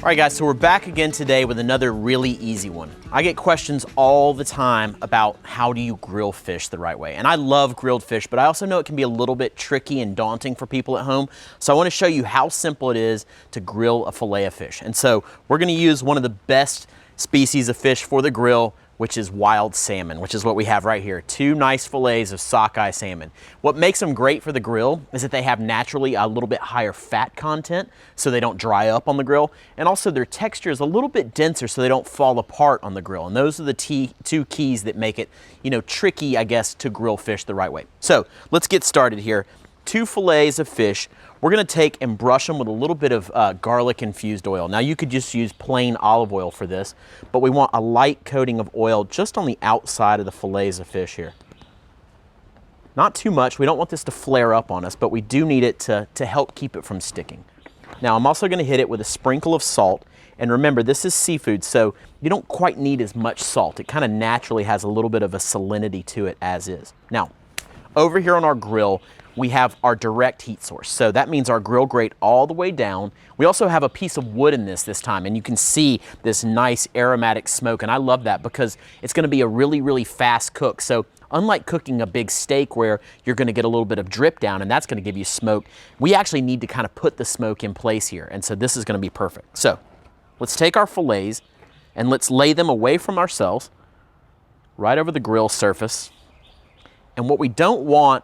All right guys, so we're back again today with another really easy one. I get questions all the time about how do you grill fish the right way. And I love grilled fish, but I also know it can be a little bit tricky and daunting for people at home. So I want to show you how simple it is to grill a fillet of fish. And so we're going to use one of the best species of fish for the grill, which is wild salmon, which is what we have right here. 2 nice fillets of sockeye salmon. What makes them great for the grill is that they have naturally a little bit higher fat content, so they don't dry up on the grill. And also their texture is a little bit denser, so they don't fall apart on the grill. And those are the 2 keys that make it, tricky, I guess, to grill fish the right way. So let's get started here. 2 fillets of fish. We're gonna take and brush them with a little bit of garlic infused oil. Now you could just use plain olive oil for this, but we want a light coating of oil just on the outside of the fillets of fish here. Not too much, we don't want this to flare up on us, but we do need it to help keep it from sticking. Now I'm also gonna hit it with a sprinkle of salt, and remember this is seafood, so you don't quite need as much salt. It kind of naturally has a little bit of a salinity to it as is. Now, over here on our grill, we have our direct heat source. So that means our grill grate all the way down. We also have a piece of wood in this time, and you can see this nice aromatic smoke, and I love that because it's gonna be a really, really fast cook. So unlike cooking a big steak where you're gonna get a little bit of drip down and that's gonna give you smoke, we actually need to kind of put the smoke in place here. And so this is gonna be perfect. So let's take our fillets and let's lay them away from ourselves, right over the grill surface. And what we don't want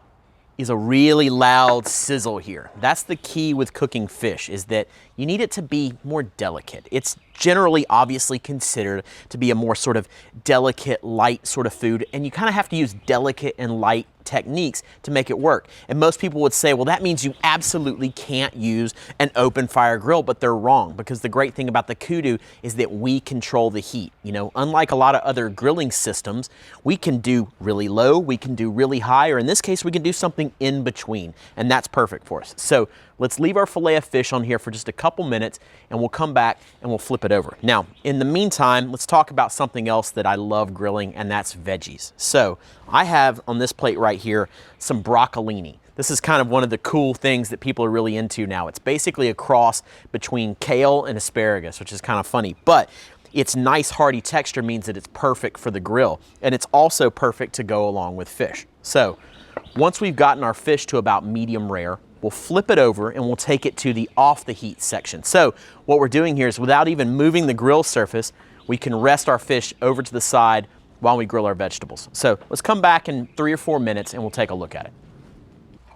is a really loud sizzle here. That's the key with cooking fish, is that you need it to be more delicate. It's generally obviously considered to be a more sort of delicate, light sort of food, and you kind of have to use delicate and light techniques to make it work. And most people would say, well, that means you absolutely can't use an open fire grill, but they're wrong, because the great thing about the KUDU is that we control the heat. Unlike a lot of other grilling systems, we can do really low, we can do really high, or in this case, we can do something in between, and that's perfect for us. So let's leave our fillet of fish on here for just a couple minutes, and we'll come back and we'll flip it over. Now, in the meantime, let's talk about something else that I love grilling, and that's veggies. So I have on this plate right here some broccolini. This is kind of one of the cool things that people are really into now. It's basically a cross between kale and asparagus, which is kind of funny, but its nice hearty texture means that it's perfect for the grill, and it's also perfect to go along with fish. So once we've gotten our fish to about medium rare, we'll flip it over and we'll take it to the off the heat section. So what we're doing here is, without even moving the grill surface, we can rest our fish over to the side while we grill our vegetables. So let's come back in 3 or 4 minutes and we'll take a look at it.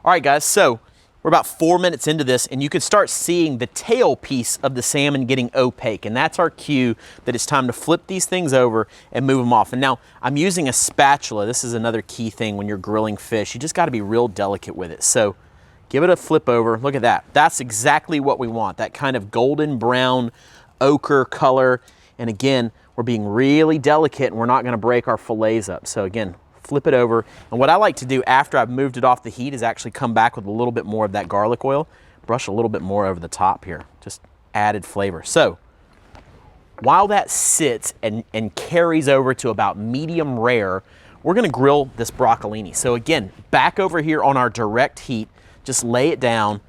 All right guys, so we're about 4 minutes into this, and you can start seeing the tail piece of the salmon getting opaque, and that's our cue that it's time to flip these things over and move them off. And now I'm using a spatula. This is another key thing when you're grilling fish. You just gotta be real delicate with it. So give it a flip over. Look at that. That's exactly what we want, that kind of golden brown ochre color. And again, we're being really delicate, and we're not gonna break our fillets up. So again, flip it over. And what I like to do after I've moved it off the heat is actually come back with a little bit more of that garlic oil, brush a little bit more over the top here, just added flavor. So while that sits and carries over to about medium rare, we're gonna grill this broccolini. So again, back over here on our direct heat, just lay it down,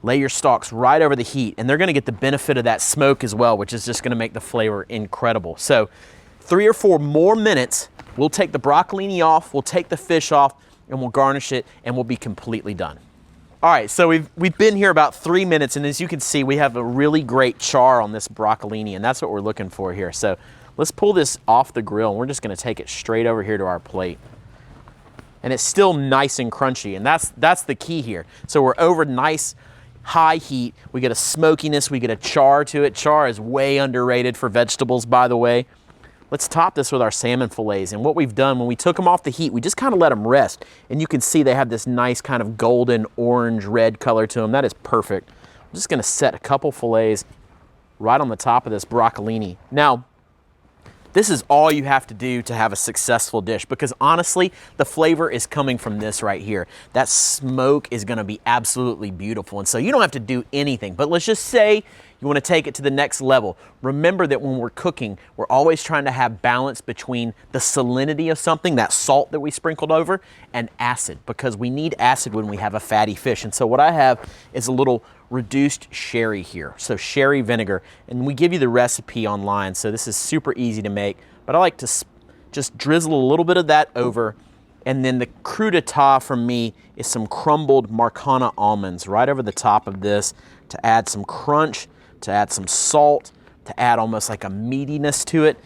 lay your stalks right over the heat, and they're gonna get the benefit of that smoke as well, which is just gonna make the flavor incredible. So 3 or 4 more minutes, we'll take the broccolini off, we'll take the fish off, and we'll garnish it, and we'll be completely done. All right, so we've been here about 3 minutes, and as you can see, we have a really great char on this broccolini, and that's what we're looking for here. So let's pull this off the grill, and we're just gonna take it straight over here to our plate. And it's still nice and crunchy, and that's the key here. So we're over nice high heat, we get a smokiness, we get a char to it. Char is way underrated for vegetables, by the way. Let's top this with our salmon fillets. And what we've done, when we took them off the heat, we just kind of let them rest. And you can see they have this nice kind of golden orange red color to them. That is perfect. I'm just gonna set a couple fillets right on the top of this broccolini. Now, this is all you have to do to have a successful dish, because honestly, the flavor is coming from this right here. That smoke is gonna be absolutely beautiful. And so you don't have to do anything, but let's just say you wanna take it to the next level. Remember that when we're cooking, we're always trying to have balance between the salinity of something, that salt that we sprinkled over, and acid, because we need acid when we have a fatty fish. And so what I have is a little reduced sherry here. So sherry vinegar, and we give you the recipe online, so this is super easy to make, but I like to just drizzle a little bit of that over, and then the crudité from me is some crumbled Marcana almonds right over the top of this to add some crunch, to add some salt, to add almost like a meatiness to it.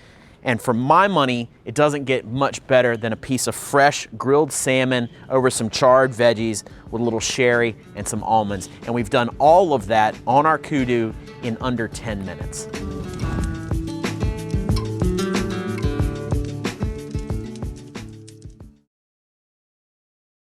And for my money, it doesn't get much better than a piece of fresh grilled salmon over some charred veggies with a little sherry and some almonds. And we've done all of that on our KUDU in under 10 minutes.